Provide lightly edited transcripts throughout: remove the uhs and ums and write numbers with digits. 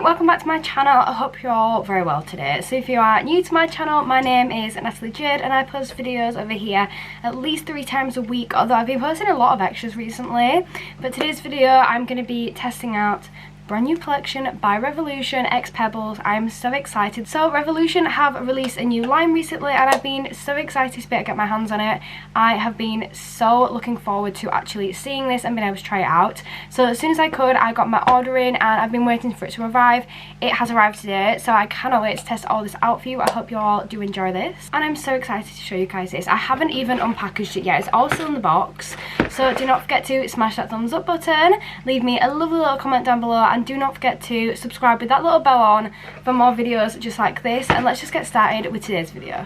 welcome back to my channel. I hope you're all very well today. So if you are new to my channel, my name is Natalie Jade and I post videos over here at least 3 times a week, although I've been posting a lot of extras recently. But today's video I'm going to be testing out brand new collection by Revolution x Pebbles. I'm so excited. So Revolution have released a new line recently and I've been so excited to be able to get my hands on it. I have been so looking forward to actually seeing this and being able to try it out. So as soon as I could, I got my order in and I've been waiting for it to arrive. It has arrived today, so I cannot wait to test all this out for you. I hope you all do enjoy this. And I'm so excited to show you guys this. I haven't even unpackaged it yet. It's all still in the box. So do not forget to smash that thumbs up button. Leave me a lovely little comment down below and do not forget to subscribe with that little bell on for more videos just like this. And let's just get started with today's video.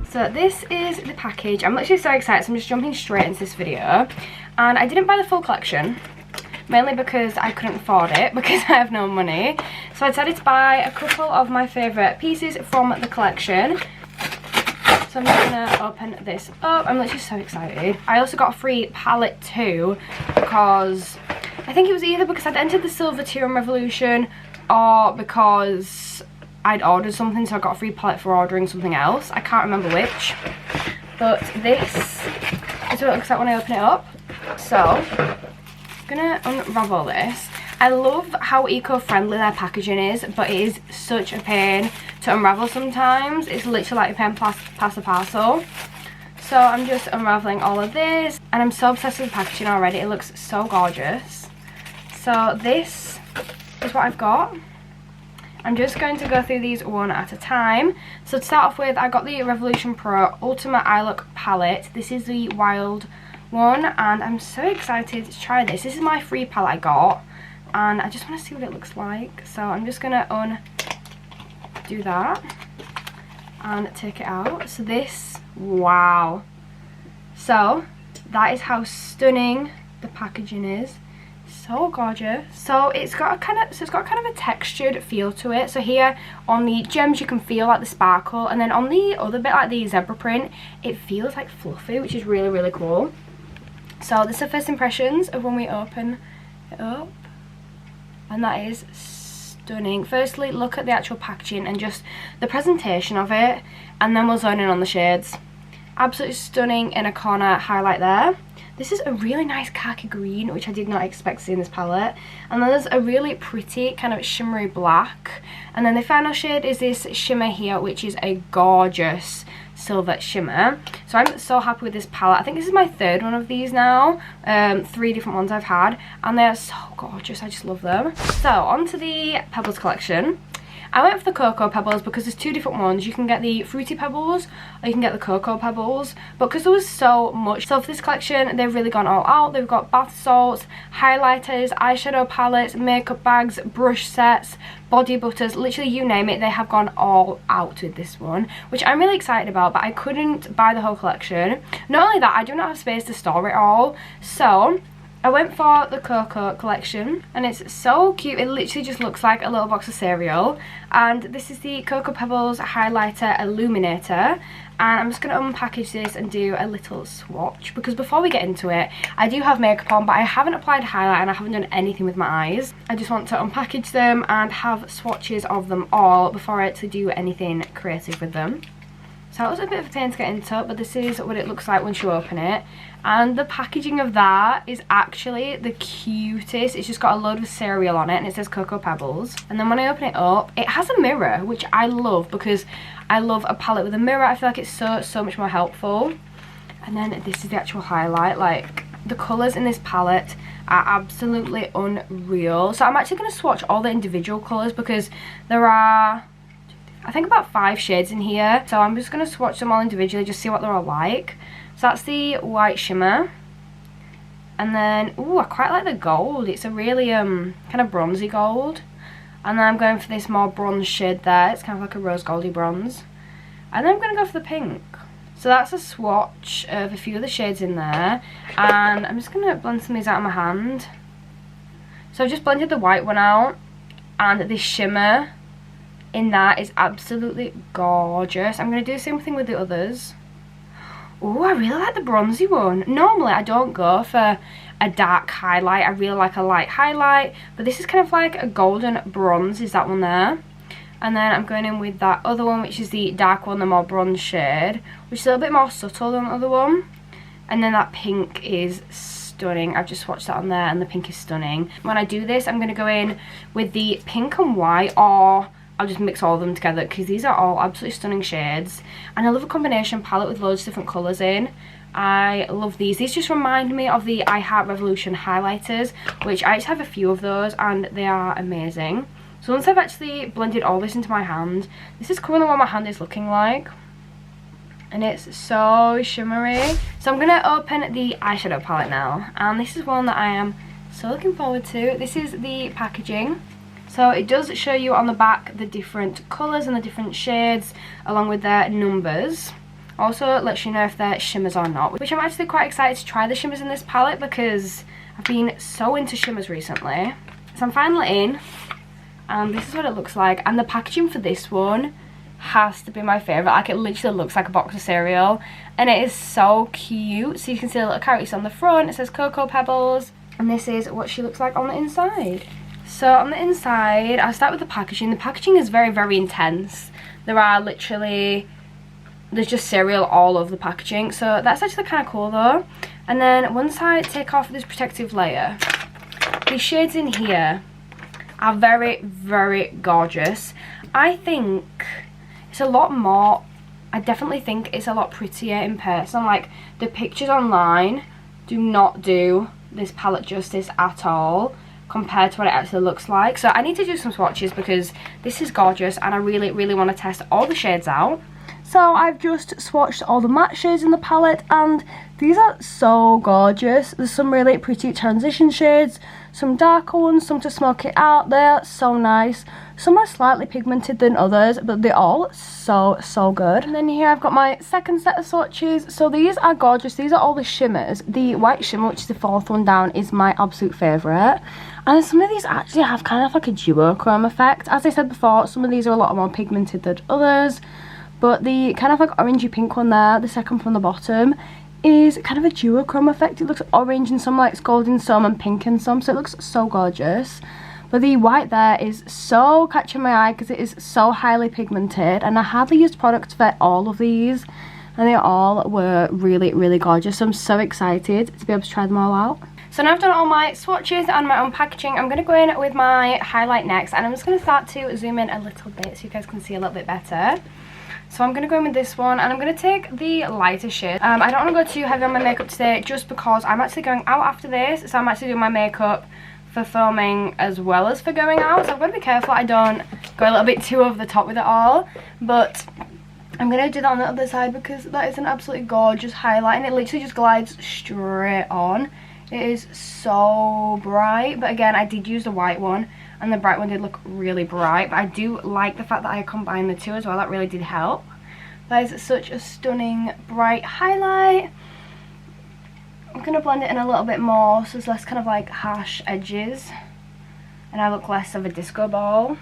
So this is the package. I'm literally so excited, so I'm just jumping straight into this video. And I didn't buy the full collection, mainly because I couldn't afford it, because I have no money. So I decided to buy a couple of my favourite pieces from the collection. So I'm just going to open this up. I'm literally so excited. I also got a free palette too, because I think it was either because I'd entered the silver tier on Revolution or because I'd ordered something, so I got a free palette for ordering something else. I can't remember which. But this is what it looks like when I open it up. So I'm going to unravel this. I love how eco-friendly their packaging is, but it is such a pain to unravel sometimes. It's literally like you're paying past a parcel. So I'm just unraveling all of this, and I'm so obsessed with the packaging already. It looks so gorgeous. So this is what I've got. I'm just going to go through these one at a time. So to start off with, I got the Revolution Pro Ultimate Eye Look Palette. This is the wild one, and I'm so excited to try this. This is my free palette I got, and I just want to see what it looks like. So I'm just going to undo that and take it out. So this, wow. So that is how stunning the packaging is. So gorgeous. So it's got a kind of a textured feel to it. So here on the gems you can feel like the sparkle, and then on the other bit, like the zebra print, it feels like fluffy, which is really, really cool. So this is the first impressions of when we open it up. And that is stunning. Firstly, look at the actual packaging and just the presentation of it, and then we'll zone in on the shades. Absolutely stunning in a corner highlight there. This is a really nice khaki green, which I did not expect to see in this palette. And then there's a really pretty kind of shimmery black. And then the final shade is this shimmer here, which is a gorgeous silver shimmer. So I'm so happy with this palette. I think this is my 3rd one of these now. 3 different ones I've had, and they're so gorgeous. I just love them. So on to the Pebbles collection. I went for the Cocoa Pebbles because there's 2 different ones. You can get the Fruity Pebbles or you can get the Cocoa Pebbles. But because there was so much, so for this collection, they've really gone all out. They've got bath salts, highlighters, eyeshadow palettes, makeup bags, brush sets, body butters, literally you name it, they have gone all out with this one, which I'm really excited about, but I couldn't buy the whole collection. Not only that, I do not have space to store it all. So I went for the Cocoa collection, and it's so cute. It literally just looks like a little box of cereal. And this is the Cocoa Pebbles Highlighter Illuminator. And I'm just going to unpackage this and do a little swatch, because before we get into it, I do have makeup on, but I haven't applied highlight and I haven't done anything with my eyes. I just want to unpackage them and have swatches of them all before I actually do anything creative with them. So it was a bit of a pain to get into, but this is what it looks like once you open it. And the packaging of that is actually the cutest. It's just got a load of cereal on it and it says Cocoa Pebbles. And then when I open it up, it has a mirror, which I love because I love a palette with a mirror. I feel like it's so much more helpful. And then this is the actual highlight. Like, the colours in this palette are absolutely unreal. So I'm actually going to swatch all the individual colours because there are, I think, about 5 shades in here. So I'm just going to swatch them all individually, just see what they're all like. So that's the white shimmer. And then, ooh, I quite like the gold. It's a really kind of bronzy gold. And then I'm going for this more bronze shade there. It's kind of like a rose goldy bronze. And then I'm going to go for the pink. So that's a swatch of a few of the shades in there. And I'm just going to blend some of these out of my hand. So I've just blended the white one out. And this shimmer in that is absolutely gorgeous. I'm going to do the same thing with the others. Oh, I really like the bronzy one. Normally I don't go for a dark highlight. I really like a light highlight, but this is kind of like a golden bronze, is that one there. And then I'm going in with that other one, which is the dark one, the more bronze shade, which is a little bit more subtle than the other one. And then that pink is stunning. I've just swatched that on there and the pink is stunning. When I do this, I'm going to go in with the pink and white, or I'll just mix all of them together because these are all absolutely stunning shades. And I love a combination palette with loads of different colours in. I love these. These just remind me of the I Heart Revolution highlighters, which I just have a few of those and they are amazing. So once I've actually blended all this into my hand, this is currently what my hand is looking like. And it's so shimmery. So I'm going to open the eyeshadow palette now. And this is one that I am so looking forward to. This is the packaging. So it does show you on the back the different colours and the different shades along with their numbers. Also it lets you know if they're shimmers or not, which I'm actually quite excited to try the shimmers in this palette because I've been so into shimmers recently. So I'm finally in. And this is what it looks like, and the packaging for this one has to be my favourite. Like, it literally looks like a box of cereal and it is so cute. So you can see a little character on the front, it says Cocoa Pebbles, and this is what she looks like on the inside. So on the inside, I'll start with the packaging. The packaging is very, very intense. There's just cereal all over the packaging, so that's actually kind of cool though. And then once I take off this protective layer, these shades in here are very, very gorgeous. I think it's a lot more, I definitely think it's a lot prettier in person. Like, the pictures online do not do this palette justice at all compared to what it actually looks like. So I need to do some swatches because this is gorgeous and I really, really want to test all the shades out. So I've just swatched all the matte shades in the palette and these are so gorgeous. There's some really pretty transition shades, some darker ones, some to smoke it out. They're so nice. Some are slightly pigmented than others, but they're all so good. And then here I've got my second set of swatches. So these are gorgeous. These are all the shimmers. The white shimmer, which is the fourth one down, is my absolute favourite. And some of these actually have kind of like a duochrome effect. As I said before, some of these are a lot more pigmented than others. But the kind of like orangey pink one there, the second from the bottom, is kind of a duochrome effect. It looks orange in some lights, gold in some, and pink in some, so it looks so gorgeous. But the white there is so catching my eye because it is so highly pigmented, and I hardly used products for all of these, and they all were really, really gorgeous. So I'm so excited to be able to try them all out. So now I've done all my swatches and my own packaging, I'm going to go in with my highlight next, and I'm just going to start to zoom in a little bit so you guys can see a little bit better. So I'm going to go in with this one, and I'm going to take the lighter shade. I don't want to go too heavy on my makeup today just because I'm actually going out after this. So I'm actually doing my makeup for filming as well as for going out. So I've got to be careful I don't go a little bit too over the top with it all. But I'm going to do that on the other side because that is an absolutely gorgeous highlight. And it literally just glides straight on. It is so bright. But again, I did use the white one. And the bright one did look really bright, but I do like the fact that I combined the two as well. That really did help. That is such a stunning bright highlight. I'm going to blend it in a little bit more so there's less kind of like harsh edges and I look less of a disco ball.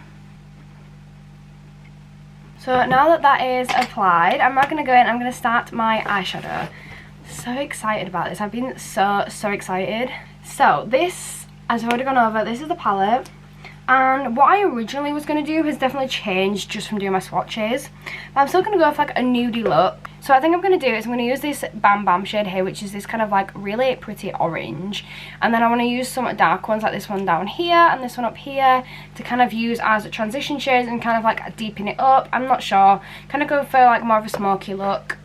So now that that is applied, I'm now going to go in and I'm going to start my eyeshadow. So excited about this. I've been so excited. So this, as I've already gone over, this is the palette. And what I originally was going to do has definitely changed just from doing my swatches. But I'm still going to go for like a nudie look. So I think I'm going to do is I'm going to use this Bam Bam shade here, which is this kind of like really pretty orange. And then I want to use some dark ones like this one down here and this one up here to kind of use as transition shades and kind of like deepen it up. I'm not sure. Kind of go for like more of a smoky look.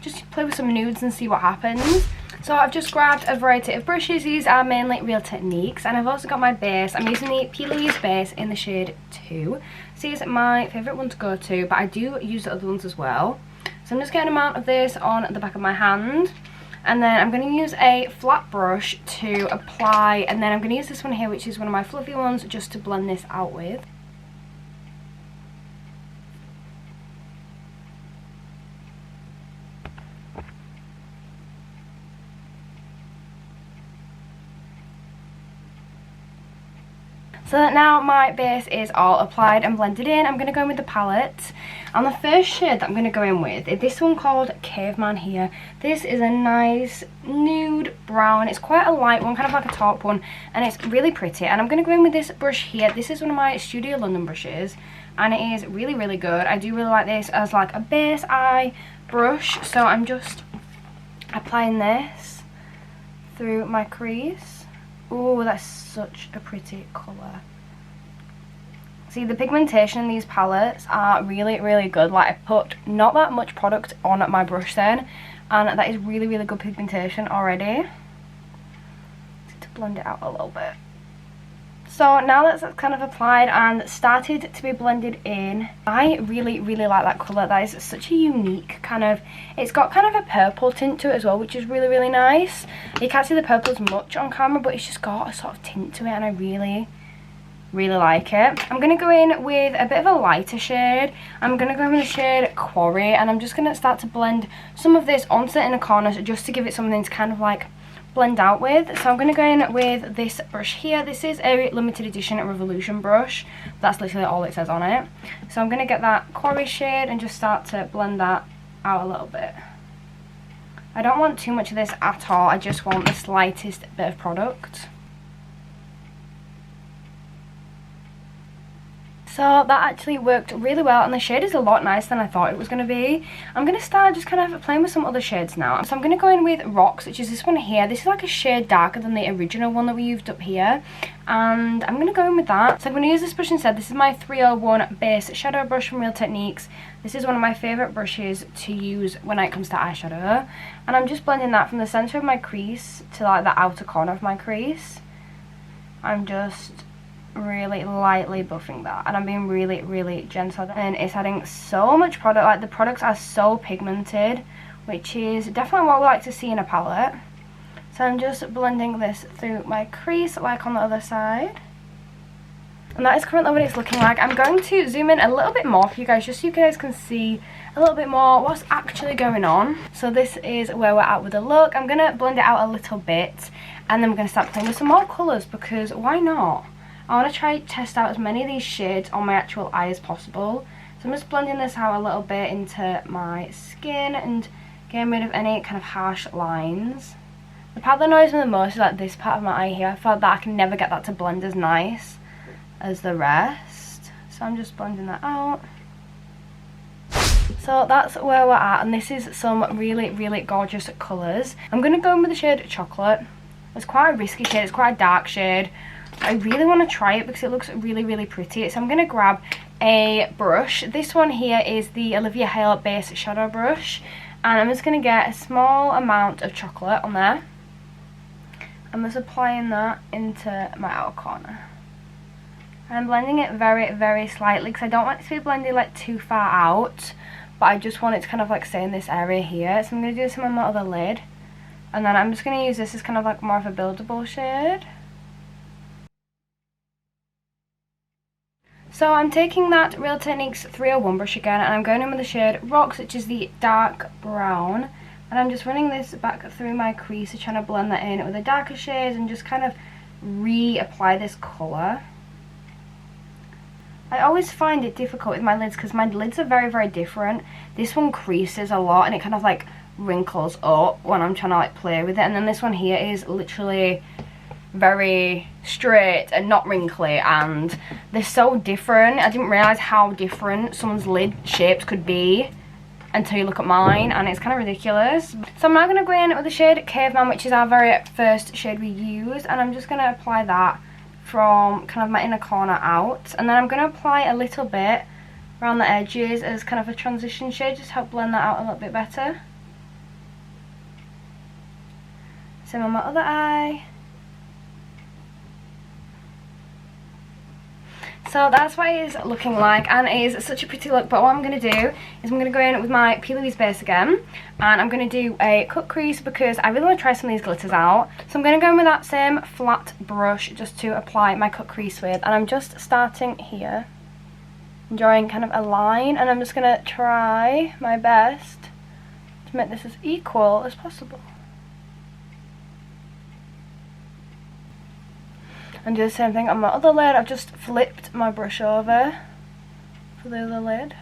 Just play with some nudes and see what happens. So I've just grabbed a variety of brushes. These are mainly Real Techniques, and I've also got my base. I'm using the Pebbles base in the shade 2. This is my favourite one to go to, but I do use the other ones as well. So I'm just getting an amount of this on the back of my hand, and then I'm going to use a flat brush to apply, and then I'm going to use this one here, which is one of my fluffy ones, just to blend this out with. So now my base is all applied and blended in. I'm going to go in with the palette. And the first shade that I'm going to go in with is this one called Caveman here. This is a nice nude brown. It's quite a light one, kind of like a taupe one. And it's really pretty. And I'm going to go in with this brush here. This is one of my Studio London brushes. And it is really, really good. I do really like this as like a base eye brush. So I'm just applying this through my crease. Oh, that's such a pretty colour. See, the pigmentation in these palettes are really, really good. Like, I put not that much product on my brush then, and that is really, really good pigmentation already. To blend it out a little bit. So now that's kind of applied and started to be blended in, I really, really like that colour. That is such a unique kind of, it's got kind of a purple tint to it as well, which is really, really nice. You can't see the purple as much on camera, but it's just got a sort of tint to it, and I really, really like it. I'm going to go in with a bit of a lighter shade. I'm going to go in with the shade Quarry, and I'm just going to start to blend some of this onto the inner corners just to give it something to kind of like blend out with. So I'm going to go in with this brush here. This is a limited edition Revolution brush. That's literally all it says on it. So I'm going to get that Quarry shade and just start to blend that out a little bit. I don't want too much of this at all. I just want the slightest bit of product. So that actually worked really well, and the shade is a lot nicer than I thought it was going to be. I'm going to start just kind of playing with some other shades now. So I'm going to go in with Rocks, which is this one here. This is like a shade darker than the original one that we used up here. And I'm going to go in with that. So I'm going to use this brush instead. This is my 301 base shadow brush from Real Techniques. This is one of my favourite brushes to use when it comes to eyeshadow. And I'm just blending that from the centre of my crease to like the outer corner of my crease. I'm just really lightly buffing that, and I'm being really, really gentle, and it's adding so much product. Like, the products are so pigmented, which is definitely what we like to see in a palette. So I'm just blending this through my crease like on the other side, and that is currently what it's looking like. I'm going to zoom in a little bit more for you guys, just so you guys can see a little bit more what's actually going on. So this is where we're at with the look. I'm going to blend it out a little bit, and then we're going to start playing with some more colours, because why not? I want to try test out as many of these shades on my actual eye as possible. So I'm just blending this out a little bit into my skin and getting rid of any kind of harsh lines. The part that annoys me the most is like this part of my eye here. I felt that I can never get that to blend as nice as the rest. So I'm just blending that out. So that's where we're at, and this is some really, really gorgeous colours. I'm going to go in with the shade Chocolate. It's quite a risky shade, it's quite a dark shade. I really want to try it because it looks really, really pretty. So I'm going to grab a brush. This one here is the Olivia Hale base shadow brush, and I'm just going to get a small amount of chocolate on there. I'm just applying that into my outer corner. I'm blending it very, very slightly because I don't want it to be blended like too far out, but I just want it to kind of like stay in this area here. So I'm going to do some on my other lid, and then I'm just going to use this as kind of like more of a buildable shade. So I'm taking that Real Techniques 301 brush again, and I'm going in with the shade Rocks, which is the dark brown, and I'm just running this back through my crease to try to blend that in with the darker shades and just kind of reapply this colour. I always find it difficult with my lids because my lids are very, very different. This one creases a lot and it kind of like wrinkles up when I'm trying to like play with it, and then this one here is literally very straight and not wrinkly, and they're so different. I didn't realise how different someone's lid shapes could be until you look at mine, and it's kind of ridiculous. So I'm now going to go in with the shade Caveman, which is our very first shade we used, and I'm just going to apply that from kind of my inner corner out, and then I'm going to apply a little bit around the edges as kind of a transition shade, just to help blend that out a little bit better. Same on my other eye. So that's what it is looking like, and it is such a pretty look. But what I'm going to do is I'm going to go in with my P. Louise base again, and I'm going to do a cut crease because I really want to try some of these glitters out. So I'm going to go in with that same flat brush just to apply my cut crease with, and I'm just starting here, drawing kind of a line, and I'm just going to try my best to make this as equal as possible. And do the same thing on my other lid. I've just flipped my brush over for the other lid.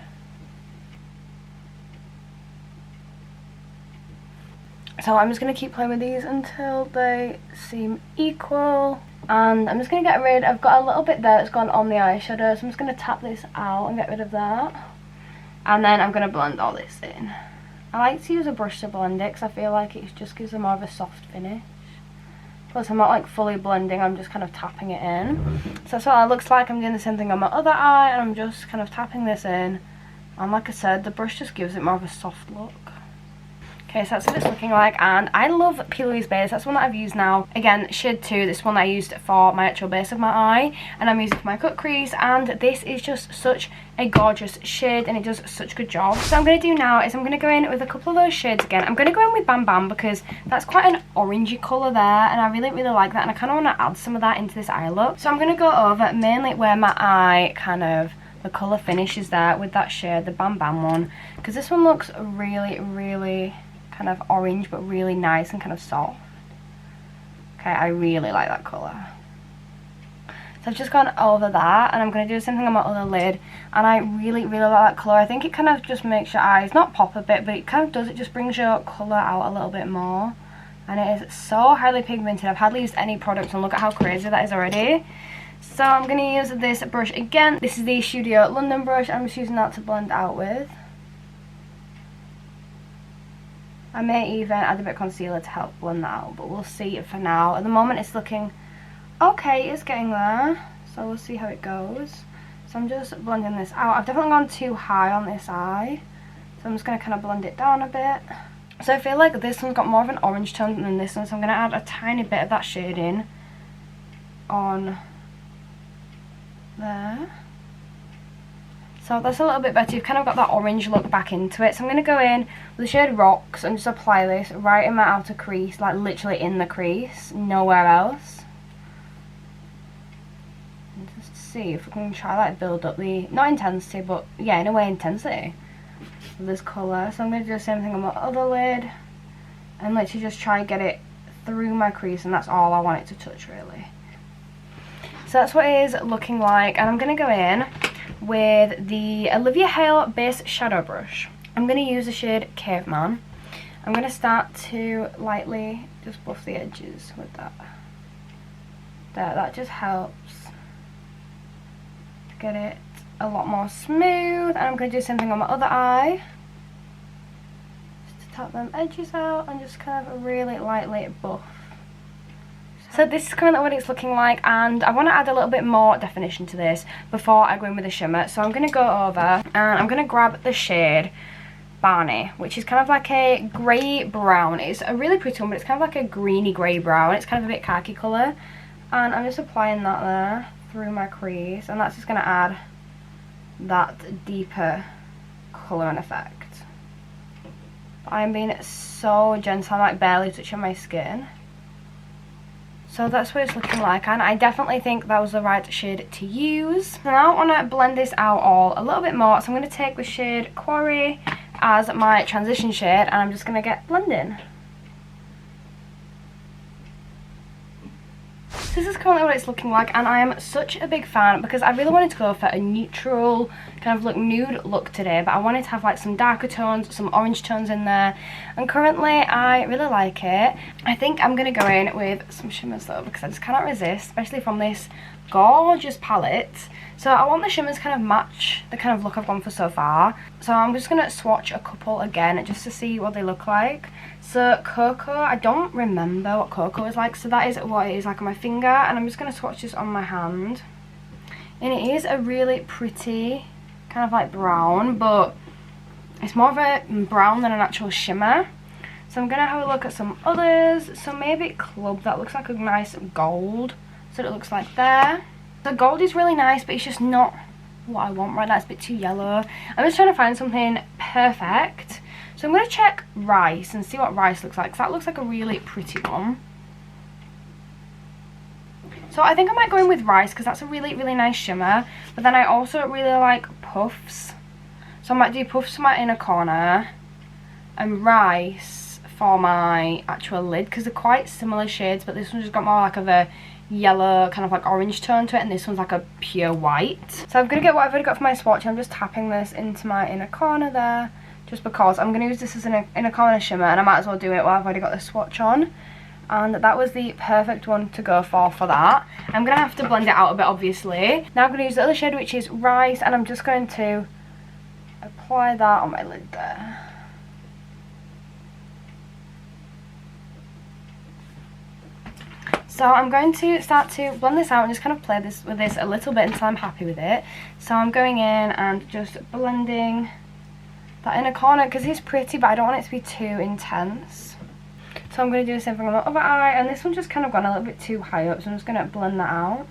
So I'm just going to keep playing with these until they seem equal. And I'm just going to get rid, I've got a little bit there that's gone on the eyeshadow, so I'm just going to tap this out and get rid of that. And then I'm going to blend all this in. I like to use a brush to blend it because I feel like it just gives it more of a soft finish. Plus I'm not like fully blending, I'm just kind of tapping it in. So that's what it looks like. I'm doing the same thing on my other eye and I'm just kind of tapping this in. And like I said, the brush just gives it more of a soft look. Okay, so that's what it's looking like, and I love Pebbles base. That's one that I've used now. Again, shade 2, this one that I used for my actual base of my eye, and I'm using it for my cut crease, and this is just such a gorgeous shade, and it does such a good job. So what I'm going to do now is I'm going to go in with a couple of those shades again. I'm going to go in with Bam Bam because that's quite an orangey colour there, and I really like that, and I kind of want to add some of that into this eye look. So I'm going to go over mainly where my eye kind of, the colour finishes there with that shade, the Bam Bam one, because this one looks really kind of orange but really nice and kind of soft. Okay, I really like that colour. So I've just gone over that, and I'm going to do the same thing on my other lid, and I really like that colour. I think it kind of just makes your eyes not pop a bit, but it kind of does, it just brings your colour out a little bit more, and it is so highly pigmented. I've hardly used any product, and look at how crazy that is already. So I'm going to use this brush again. This is the Studio London brush. I'm just using that to blend out with. I may even add a bit of concealer to help blend that out, but we'll see for now. At the moment it's looking okay, it's getting there, so we'll see how it goes. So I'm just blending this out. I've definitely gone too high on this eye, so I'm just going to kind of blend it down a bit. So I feel like this one's got more of an orange tone than this one, so I'm going to add a tiny bit of that shading on there. So that's a little bit better. You've kind of got that orange look back into it. So I'm going to go in with the shade Rocks and just apply this right in my outer crease, like literally in the crease, nowhere else. And just see if we can try like build up the, not intensity, but yeah, in a way intensity of this colour. So I'm going to do the same thing on my other lid and literally just try and get it through my crease, and that's all I want it to touch really. So that's what it is looking like, and I'm going to go in with the Olivia Hale base shadow brush. I'm going to use the shade Caveman. I'm going to start to lightly just buff the edges with that. There, that just helps to get it a lot more smooth. And I'm going to do the same thing on my other eye. Just to tap them edges out and just kind of really lightly buff. So this is currently what it's looking like, and I want to add a little bit more definition to this before I go in with the shimmer. So I'm going to go over and I'm going to grab the shade Barney, which is kind of like a grey brown. It's a really pretty one, but it's kind of like a greeny grey brown. It's kind of a bit khaki colour, and I'm just applying that there through my crease, and that's just going to add that deeper colour and effect. I'm being so gentle, I'm like barely touching my skin. So that's what it's looking like, and I definitely think that was the right shade to use. So now I want to blend this out all a little bit more, so I'm going to take the shade Quarry as my transition shade, and I'm just going to get blending. So this is currently what it's looking like, and I am such a big fan because I really wanted to go for a neutral kind of look, nude look today, but I wanted to have like some darker tones, some orange tones in there, and currently I really like it. I think I'm going to go in with some shimmers though, because I just cannot resist, especially from this gorgeous palette. So I want the shimmers kind of match the kind of look I've gone for so far. So I'm just going to swatch a couple again just to see what they look like. So Cocoa, I don't remember what Cocoa is like, so that is what it is like on my finger, and I'm just going to swatch this on my hand. And it is a really pretty kind of like brown, but it's more of a brown than an actual shimmer. So I'm going to have a look at some others. So maybe Club, that looks like a nice gold. So it looks like there. The gold is really nice, but it's just not what I want right now. It's a bit too yellow. I'm just trying to find something perfect. So I'm going to check Rice and see what Rice looks like, because that looks like a really pretty one. So I think I might go in with Rice because that's a really nice shimmer. But then I also really like Puffs. So I might do Puffs for my inner corner and Rice for my actual lid because they're quite similar shades, but this one's just got more like of a yellow kind of like orange tone to it, and this one's like a pure white. So I'm going to get what I've already got for my swatch. I'm just tapping this into my inner corner there just because I'm going to use this as an inner corner shimmer, and I might as well do it while I've already got the swatch on. And that was the perfect one to go for that. I'm going to have to blend it out a bit, obviously. Now I'm going to use the other shade, which is Rice, and I'm just going to apply that on my lid there. So I'm going to start to blend this out and just kind of play this with this a little bit until I'm happy with it. So I'm going in and just blending that inner corner because it's pretty, but I don't want it to be too intense. So I'm going to do the same thing on the other eye, and this one's just kind of gone a little bit too high up, so I'm just going to blend that out.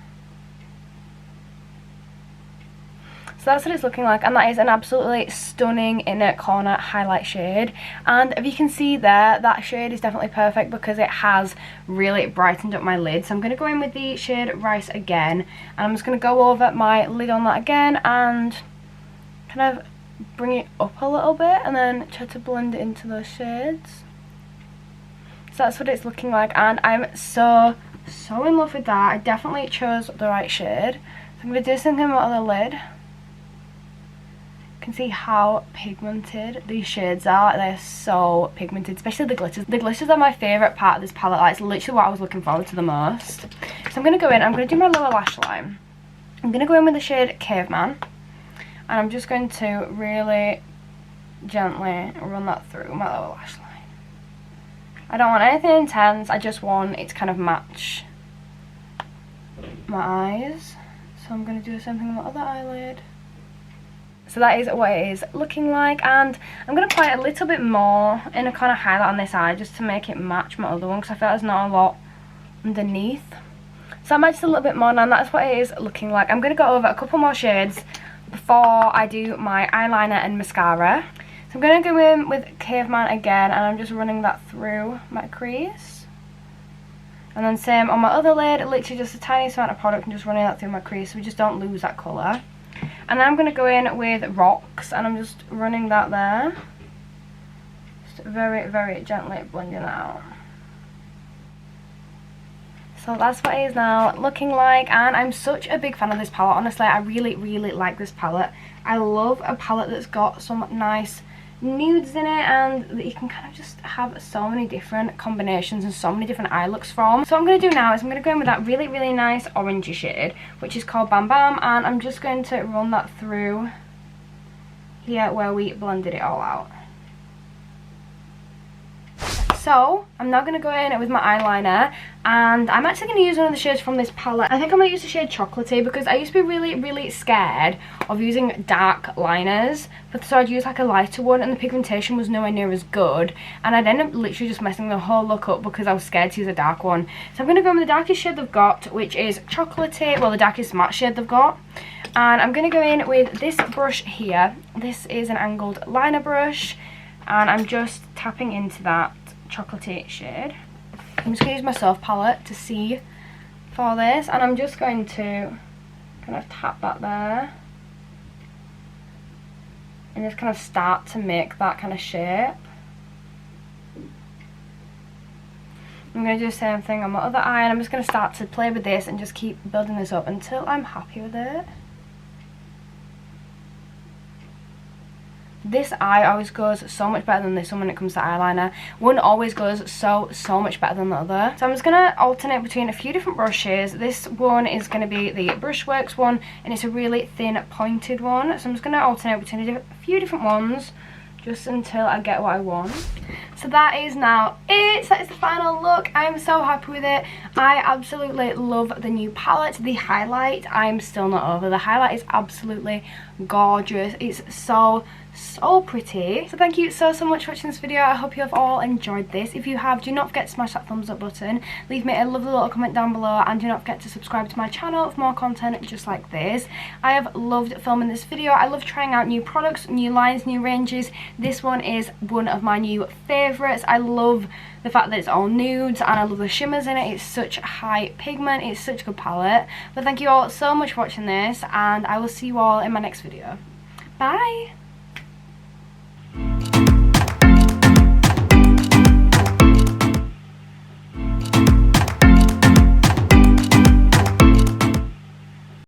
So that's what it's looking like, and that is an absolutely stunning inner corner highlight shade. And if you can see there, that shade is definitely perfect because it has really brightened up my lid. So I'm going to go in with the shade Rice again, and I'm just going to go over my lid on that again and kind of bring it up a little bit and then try to blend it into those shades. So that's what it's looking like, and I'm so in love with that. I definitely chose the right shade. So I'm going to do something about the lid. Can see how pigmented these shades are. They're so pigmented, especially the glitters. The glitters are my favourite part of this palette. Like, it's literally what I was looking forward to the most. So I'm going to go in, I'm going to do my lower lash line. I'm going to go in with the shade Caveman, and I'm just going to really gently run that through my lower lash line. I don't want anything intense, I just want it to kind of match my eyes. So I'm going to do the same thing on the other eyelid. So that is what it is looking like, and I'm going to apply a little bit more in a kind of highlight on this eye just to make it match my other one because I feel like there's not a lot underneath. So I might just a little bit more, and that's what it is looking like. I'm going to go over a couple more shades before I do my eyeliner and mascara. So I'm going to go in with Caveman again, and I'm just running that through my crease. And then same on my other lid, literally just a tiny amount of product and just running that through my crease so we just don't lose that colour. And then I'm going to go in with Rocks, and I'm just running that there. Just very gently blending that out. So that's what it is now looking like, and I'm such a big fan of this palette. Honestly, I really like this palette. I love a palette that's got some nice nudes in it, and that you can kind of just have so many different combinations and so many different eye looks from. So what I'm going to do now is I'm going to go in with that really nice orangey shade, which is called Bam Bam, and I'm just going to run that through here where we blended it all out. So I'm now going to go in with my eyeliner, and I'm actually going to use one of the shades from this palette. I think I'm going to use the shade Chocolatey because I used to be really scared of using dark liners, but so I'd use like a lighter one and the pigmentation was nowhere near as good, and I'd end up literally just messing the whole look up because I was scared to use a dark one. So I'm going to go in with the darkest shade they've got, which is Chocolatey, well, the darkest matte shade they've got. And I'm going to go in with this brush here. This is an angled liner brush, and I'm just tapping into that chocolatey shade. I'm just going to use my soft palette to see for this, and I'm just going to kind of tap that there and just kind of start to make that kind of shape. I'm going to do the same thing on my other eye, and I'm just going to start to play with this and just keep building this up until I'm happy with it. This eye always goes so much better than this one when it comes to eyeliner. One always goes so much better than the other. So I'm just going to alternate between a few different brushes. This one is going to be the Brushworks one, and it's a really thin pointed one. So I'm just going to alternate between a few different ones just until I get what I want. So that is now it. That is the final look. I'm so happy with it. I absolutely love the new palette. The highlight, I'm still not over. The highlight is absolutely gorgeous. It's so pretty. So thank you so much for watching this video. I hope you have all enjoyed this. If you have, do not forget to smash that thumbs up button. Leave me a lovely little comment down below, and do not forget to subscribe to my channel for more content just like this. I have loved filming this video. I love trying out new products, new lines, new ranges. This one is one of my new favourites. I love the fact that it's all nudes, and I love the shimmers in it. It's such high pigment. It's such a good palette. But thank you all so much for watching this, and I will see you all in my next video. Bye!